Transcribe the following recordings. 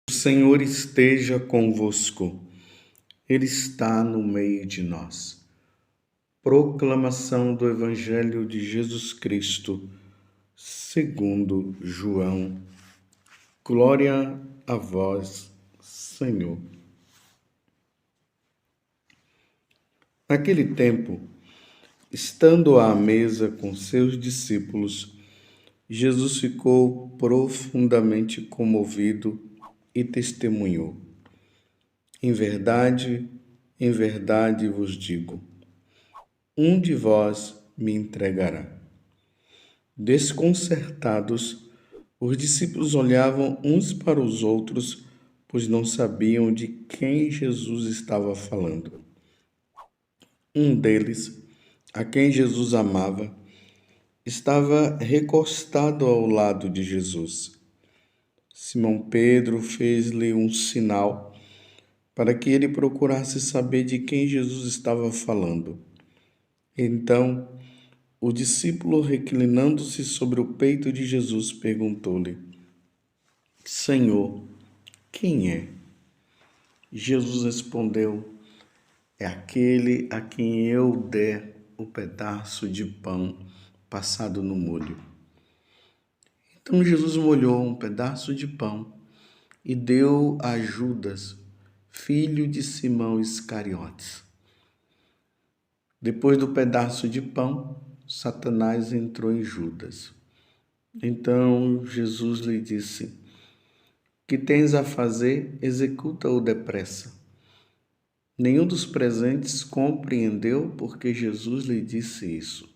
O Senhor esteja convosco, Ele está no meio de nós. Proclamação do Evangelho de Jesus Cristo, segundo João. Glória a vós, Senhor. Naquele tempo, estando à mesa com seus discípulos, Jesus ficou profundamente comovido e testemunhou: em verdade vos digo, um de vós me entregará. Desconcertados, os discípulos olhavam uns para os outros, pois não sabiam de quem Jesus estava falando. Um deles, a quem Jesus amava, estava recostado ao lado de Jesus. Simão Pedro fez-lhe um sinal para que ele procurasse saber de quem Jesus estava falando. Então, o discípulo, reclinando-se sobre o peito de Jesus, perguntou-lhe: Senhor, quem é? Jesus respondeu: é aquele a quem eu der o pedaço de pão passado no molho. Então Jesus molhou um pedaço de pão e deu a Judas, filho de Simão Iscariotes. Depois do pedaço de pão, Satanás entrou em Judas. Então Jesus lhe disse: que tens a fazer, executa-o depressa. Nenhum dos presentes compreendeu porque Jesus lhe disse isso.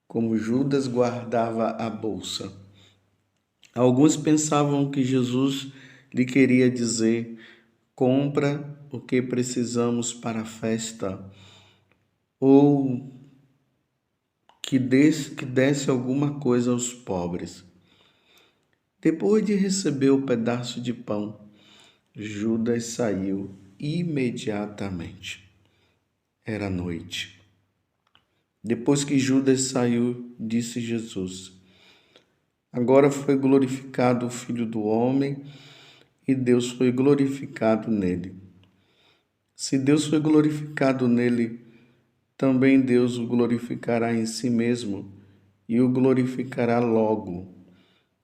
Como Judas guardava a bolsa, alguns pensavam que Jesus lhe queria dizer: compra o que precisamos para a festa, ou que desse alguma coisa aos pobres. Depois de receber o pedaço de pão, Judas saiu imediatamente. Era noite. Depois que Judas saiu, disse Jesus: agora foi glorificado o Filho do Homem e Deus foi glorificado nele. Se Deus foi glorificado nele, também Deus o glorificará em si mesmo e o glorificará logo.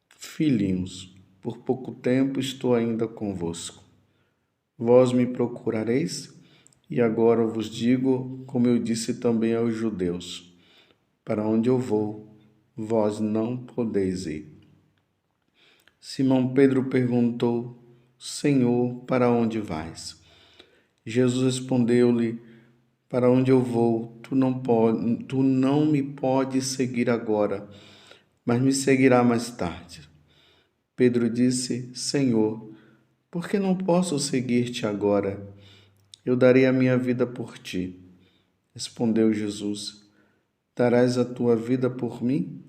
Filhinhos, por pouco tempo estou ainda convosco. Vós me procurareis, e agora vos digo, como eu disse também aos judeus: para onde eu vou, vós não podeis ir. Simão Pedro perguntou: Senhor, para onde vais? Jesus respondeu-lhe: para onde eu vou, tu não me podes seguir agora, mas me seguirá mais tarde. Pedro disse: Senhor, por que não posso seguir-te agora? Eu darei a minha vida por ti. Respondeu Jesus: darás a tua vida por mim?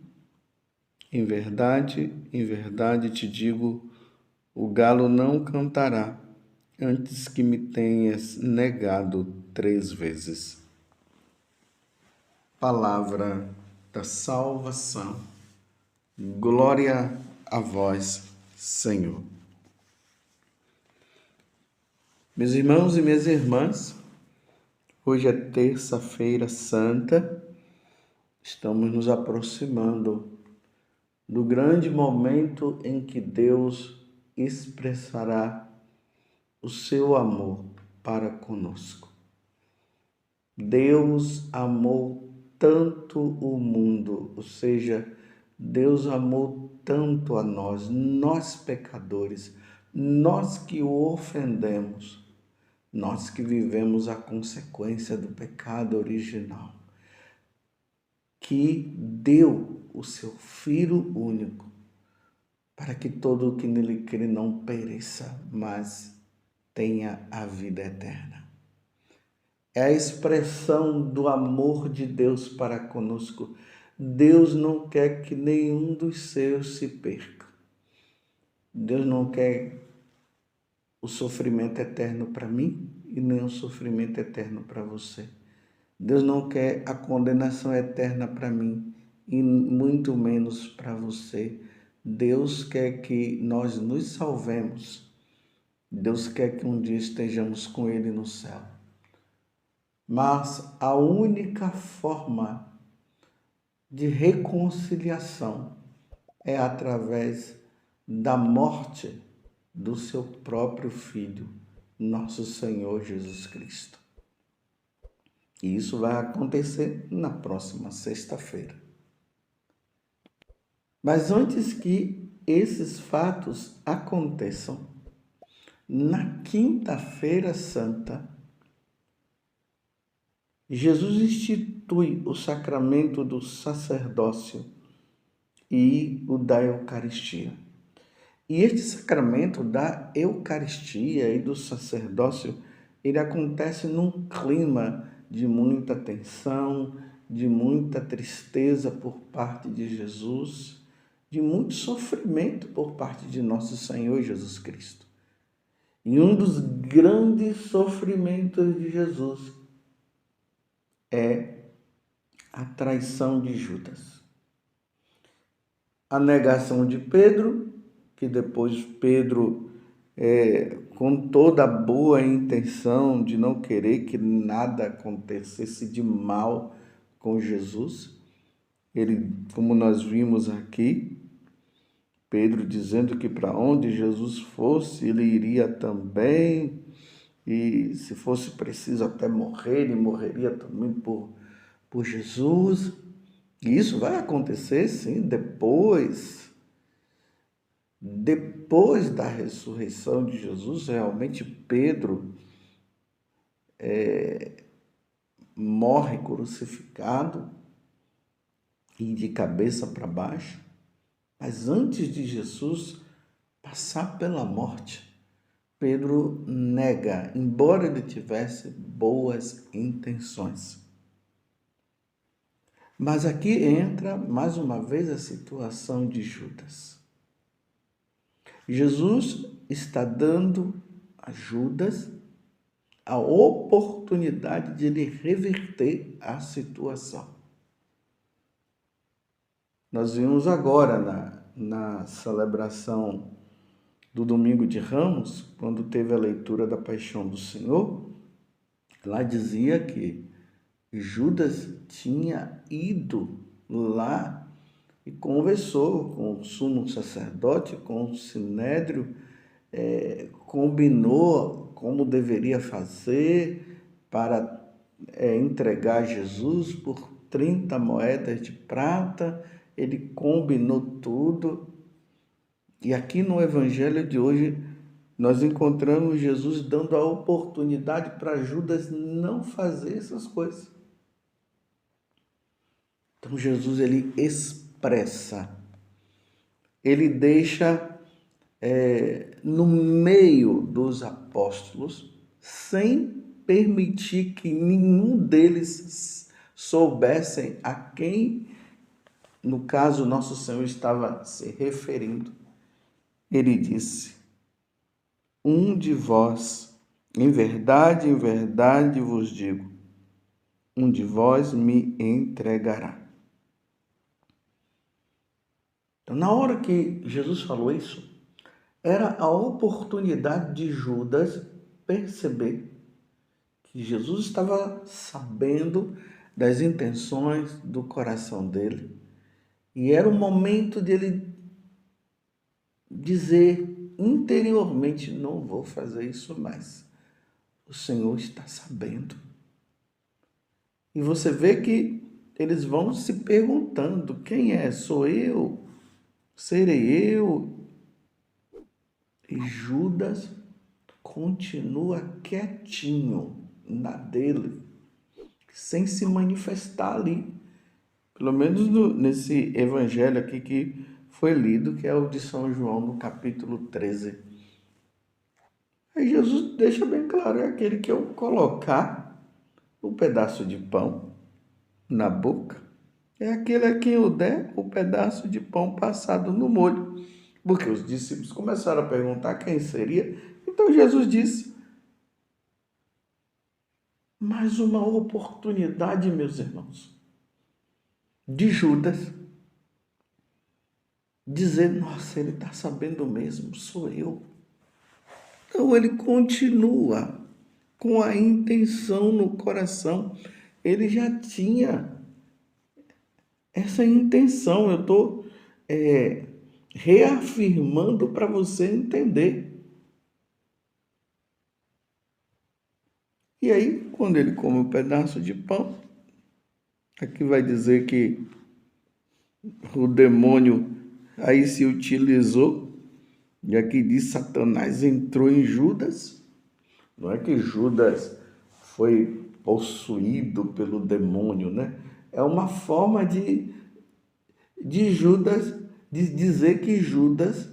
Em verdade te digo, o galo não cantará antes que me tenhas negado 3 vezes. Palavra da salvação. Glória a vós, Senhor. Meus irmãos e minhas irmãs, hoje é terça-feira santa, estamos nos aproximando do grande momento em que Deus expressará o seu amor para conosco. Deus amou tanto o mundo, ou seja, Deus amou tanto a nós pecadores, nós que o ofendemos, nós que vivemos a consequência do pecado original, que deu o seu Filho único, para que todo o que nele crê não pereça, mas tenha a vida eterna. É a expressão do amor de Deus para conosco. Deus não quer que nenhum dos seus se perca. Deus não quer o sofrimento eterno para mim e nem o sofrimento eterno para você. Deus não quer a condenação eterna para mim e muito menos para você. Deus quer que nós nos salvemos. Deus quer que um dia estejamos com Ele no céu. Mas a única forma de reconciliação é através da morte do seu próprio Filho, nosso Senhor Jesus Cristo. E isso vai acontecer na próxima sexta-feira. Mas antes que esses fatos aconteçam, na quinta-feira santa, Jesus institui o sacramento do sacerdócio e o da Eucaristia. E este sacramento da Eucaristia e do sacerdócio, ele acontece num clima de muita tensão, de muita tristeza por parte de Jesus, de muito sofrimento por parte de nosso Senhor Jesus Cristo. E um dos grandes sofrimentos de Jesus é a traição de Judas. A negação de Pedro, que depois Pedro, com toda a boa intenção de não querer que nada acontecesse de mal com Jesus, ele, como nós vimos aqui, Pedro dizendo que para onde Jesus fosse, ele iria também, e se fosse preciso até morrer, ele morreria também por Jesus. E isso vai acontecer, sim, depois da ressurreição de Jesus. Realmente Pedro morre crucificado e de cabeça para baixo. Mas antes de Jesus passar pela morte, Pedro nega, embora ele tivesse boas intenções. Mas aqui entra mais uma vez a situação de Judas. Jesus está dando a Judas a oportunidade de ele reverter a situação. Nós vimos agora na celebração do Domingo de Ramos, quando teve a leitura da Paixão do Senhor, lá dizia que Judas tinha ido lá e conversou com o sumo sacerdote, com o sinédrio, combinou como deveria fazer para entregar Jesus por 30 moedas de prata. Ele combinou tudo. E aqui no Evangelho de hoje, nós encontramos Jesus dando a oportunidade para Judas não fazer essas coisas. Então Jesus, ele expressa, ele deixa no meio dos apóstolos, sem permitir que nenhum deles soubessem a quem, no caso, nosso Senhor estava se referindo. Ele disse: um de vós, em verdade vos digo, um de vós me entregará. Então, na hora que Jesus falou isso, era a oportunidade de Judas perceber que Jesus estava sabendo das intenções do coração dele. E era o momento dele dizer interiormente: não vou fazer isso mais. O Senhor está sabendo. E você vê que eles vão se perguntando: quem é? Sou eu? Serei eu? E Judas continua quietinho na dele, sem se manifestar ali. Pelo menos nesse evangelho aqui que foi lido, que é o de São João, no capítulo 13. Aí Jesus deixa bem claro: é aquele que eu colocar o pedaço de pão na boca, é aquele a quem eu der o pedaço de pão passado no molho. Porque os discípulos começaram a perguntar quem seria. Então Jesus disse: mais uma oportunidade, meus irmãos, de Judas dizer, nossa, ele está sabendo mesmo, sou eu. Então ele continua com a intenção no coração. Ele já tinha essa intenção. Eu estou reafirmando para você entender. E aí, quando ele come um pedaço de pão, aqui vai dizer que o demônio aí se utilizou, e aqui diz Satanás entrou em Judas. Não é que Judas foi possuído pelo demônio, né? É uma forma de Judas, de dizer que Judas,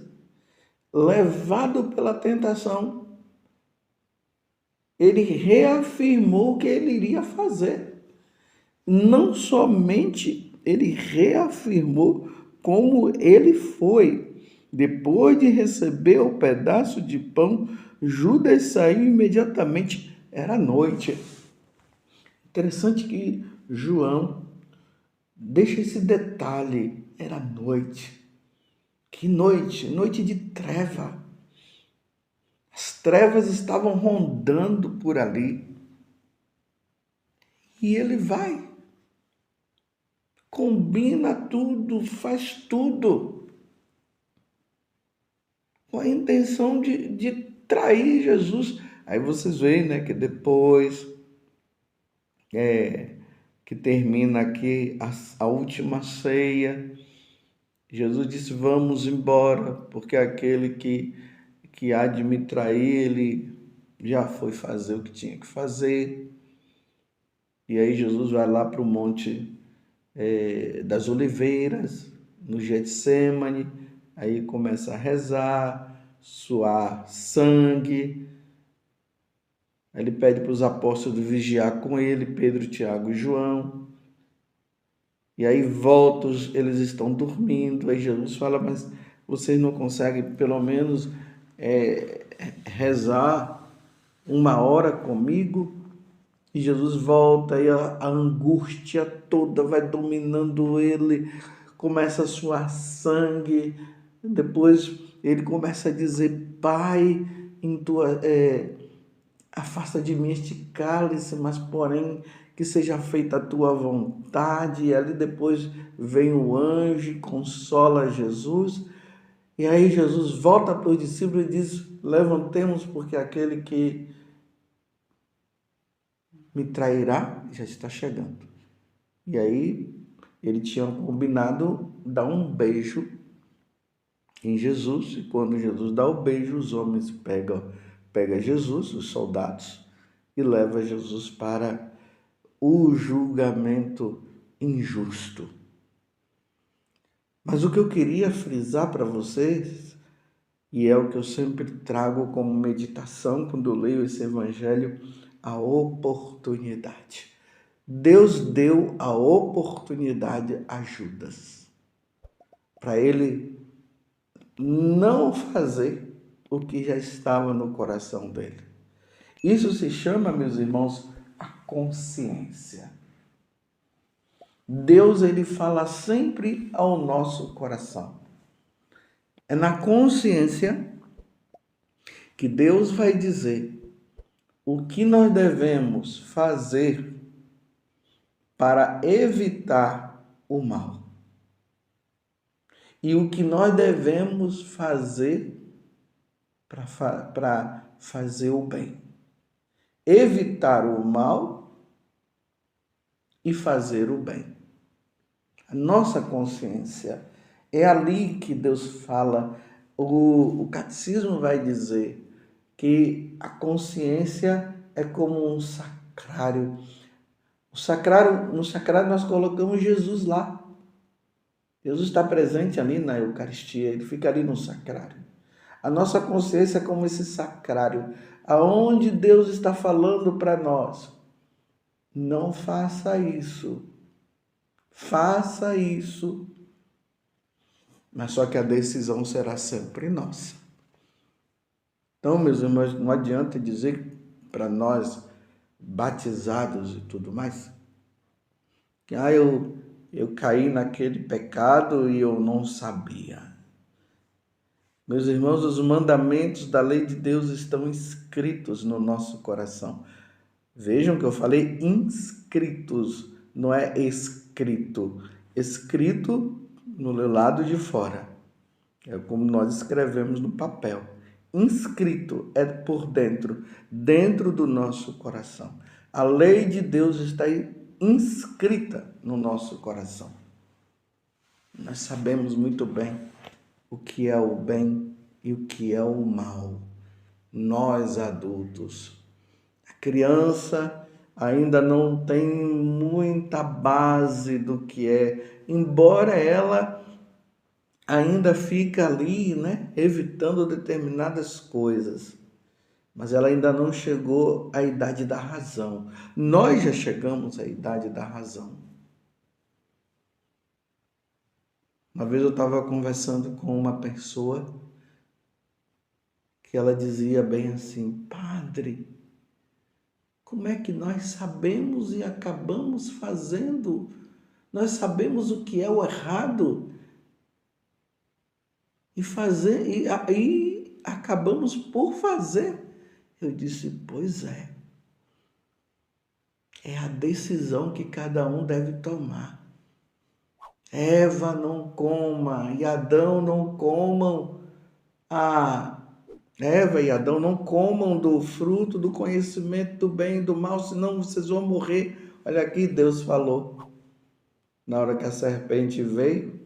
levado pela tentação, ele reafirmou o que ele iria fazer. Não somente ele reafirmou, como ele foi. Depois de receber o pedaço de pão, Judas saiu imediatamente. Era noite. Interessante que João deixa esse detalhe. Era noite. Que noite? Noite de treva. As trevas estavam rondando por ali. E ele vai. Combina tudo, faz tudo. Com a intenção de trair Jesus. Aí vocês veem, né, que depois que termina aqui a última ceia, Jesus disse, vamos embora, porque aquele que há de me trair, ele já foi fazer o que tinha que fazer. E aí Jesus vai lá para o Monte das Oliveiras, no Getsêmani, aí começa a rezar, suar sangue. Aí ele pede para os apóstolos vigiar com ele, Pedro, Tiago e João. E aí voltos, eles estão dormindo. Aí Jesus fala, mas vocês não conseguem pelo menos rezar 1 hora comigo? E Jesus volta e a angústia toda vai dominando ele, começa a suar sangue. Depois ele começa a dizer, Pai, afasta de mim este cálice, mas porém que seja feita a tua vontade. E ali depois vem o anjo e consola Jesus. E aí Jesus volta para os discípulos e diz, levantemos, porque aquele que me trairá já está chegando. E aí ele tinha combinado dar um beijo em Jesus, e quando Jesus dá o beijo, os homens pega Jesus, os soldados, e leva Jesus para o julgamento injusto. Mas o que eu queria frisar para vocês, e é o que eu sempre trago como meditação quando eu leio esse evangelho, a oportunidade. Deus deu a oportunidade a Judas para ele não fazer o que já estava no coração dele. Isso se chama, meus irmãos, a consciência. Deus, ele fala sempre ao nosso coração. É na consciência que Deus vai dizer o que nós devemos fazer para evitar o mal. E o que nós devemos fazer para fazer o bem. Evitar o mal e fazer o bem. A nossa consciência é ali que Deus fala. O catecismo vai dizer que a consciência é como um sacrário. No sacrário nós colocamos Jesus lá. Jesus está presente ali na Eucaristia, ele fica ali no sacrário. A nossa consciência é como esse sacrário, aonde Deus está falando para nós. Não faça isso. Faça isso. Mas só que a decisão será sempre nossa. Então, meus irmãos, não adianta dizer para nós, batizados e tudo mais, que eu caí naquele pecado e eu não sabia. Meus irmãos, os mandamentos da lei de Deus estão inscritos no nosso coração. Vejam que eu falei inscritos, não é escrito. Escrito no lado de fora. É como nós escrevemos no papel. Inscrito é por dentro, dentro do nosso coração. A lei de Deus está inscrita no nosso coração. Nós sabemos muito bem o que é o bem e o que é o mal. Nós adultos. A criança ainda não tem muita base do que é, embora ela ainda fica ali, né, evitando determinadas coisas. Mas ela ainda não chegou à idade da razão. Nós já chegamos à idade da razão. Uma vez eu estava conversando com uma pessoa que ela dizia bem assim: Padre, como é que nós sabemos e acabamos fazendo? Nós sabemos o que é o errado e acabamos por fazer. Eu disse: pois é. É a decisão que cada um deve tomar. Eva não coma e Adão não comam. Eva e Adão não comam do fruto do conhecimento do bem e do mal, senão vocês vão morrer. Olha aqui, Deus falou. Na hora que a serpente veio,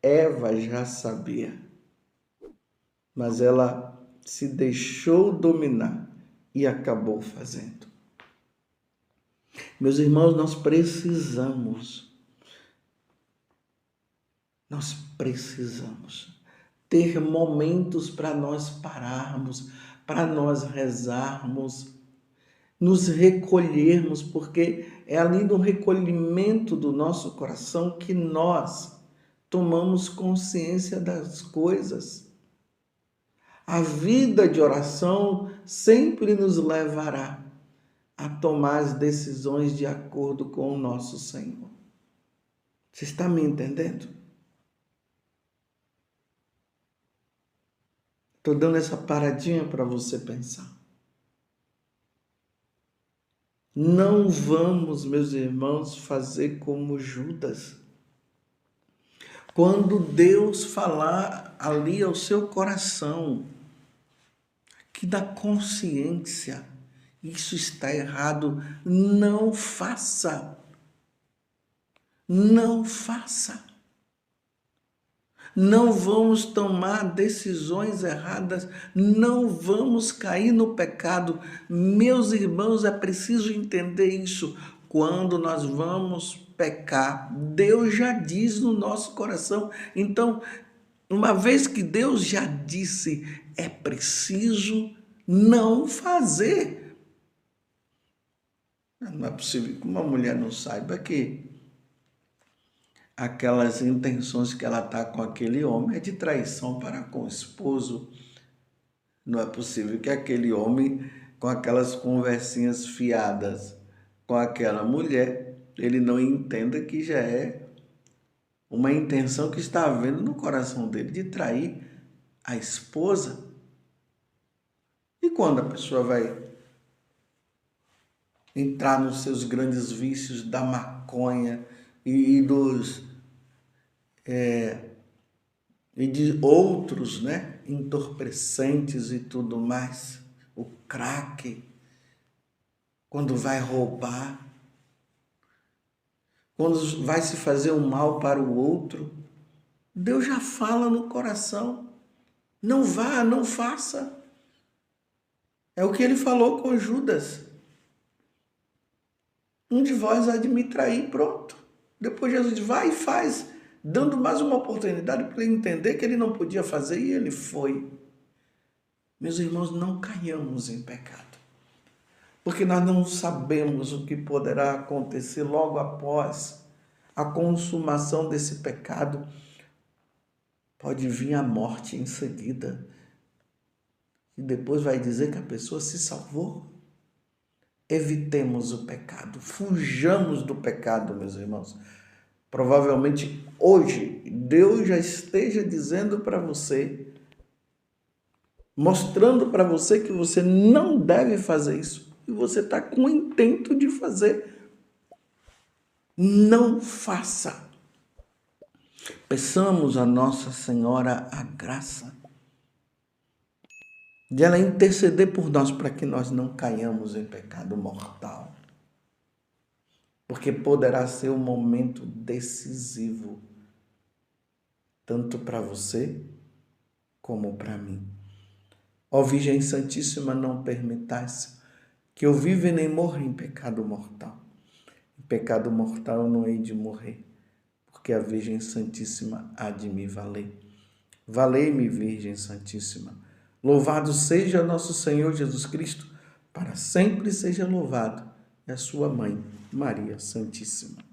Eva já sabia. Mas ela se deixou dominar e acabou fazendo. Meus irmãos, nós precisamos ter momentos para nós pararmos, para nós rezarmos, nos recolhermos, porque é ali no recolhimento do nosso coração que nós tomamos consciência das coisas. A vida de oração sempre nos levará a tomar as decisões de acordo com o nosso Senhor. Você está me entendendo? Estou dando essa paradinha para você pensar. Não vamos, meus irmãos, fazer como Judas. Quando Deus falar ali ao seu coração, que da consciência, isso está errado, não faça. Não faça. Não vamos tomar decisões erradas, não vamos cair no pecado. Meus irmãos, é preciso entender isso. Quando nós vamos pecar, Deus já diz no nosso coração. Então, uma vez que Deus já disse, é preciso não fazer. Não é possível que uma mulher não saiba que aquelas intenções que ela está com aquele homem é de traição para com o esposo. Não é possível que aquele homem, com aquelas conversinhas fiadas com aquela mulher, ele não entenda que já é uma intenção que está havendo no coração dele de trair a esposa. E quando a pessoa vai entrar nos seus grandes vícios da maconha e de outros, né, entorpecentes e tudo mais, o crack, quando vai roubar, quando vai se fazer um mal para o outro, Deus já fala no coração, não vá, não faça. É o que ele falou com Judas. Um de vós há de me trair, pronto. Depois Jesus diz, vai e faz, dando mais uma oportunidade para ele entender que ele não podia fazer, e ele foi. Meus irmãos, não caiamos em pecado, porque nós não sabemos o que poderá acontecer logo após a consumação desse pecado. Pode vir a morte em seguida, e depois vai dizer que a pessoa se salvou. Evitemos o pecado, fujamos do pecado, meus irmãos. Provavelmente hoje Deus já esteja dizendo para você, mostrando para você que você não deve fazer isso. E você está com o intento de fazer. Não faça. Peçamos a Nossa Senhora a graça de ela interceder por nós para que nós não caiamos em pecado mortal. Porque poderá ser um momento decisivo, tanto para você como para mim. Ó Virgem Santíssima, não permitais que eu viva e nem morra em pecado mortal. Em pecado mortal eu não hei de morrer, porque a Virgem Santíssima há de me valer. Valei-me, Virgem Santíssima. Louvado seja nosso Senhor Jesus Cristo, para sempre seja louvado, e a sua mãe, Maria Santíssima.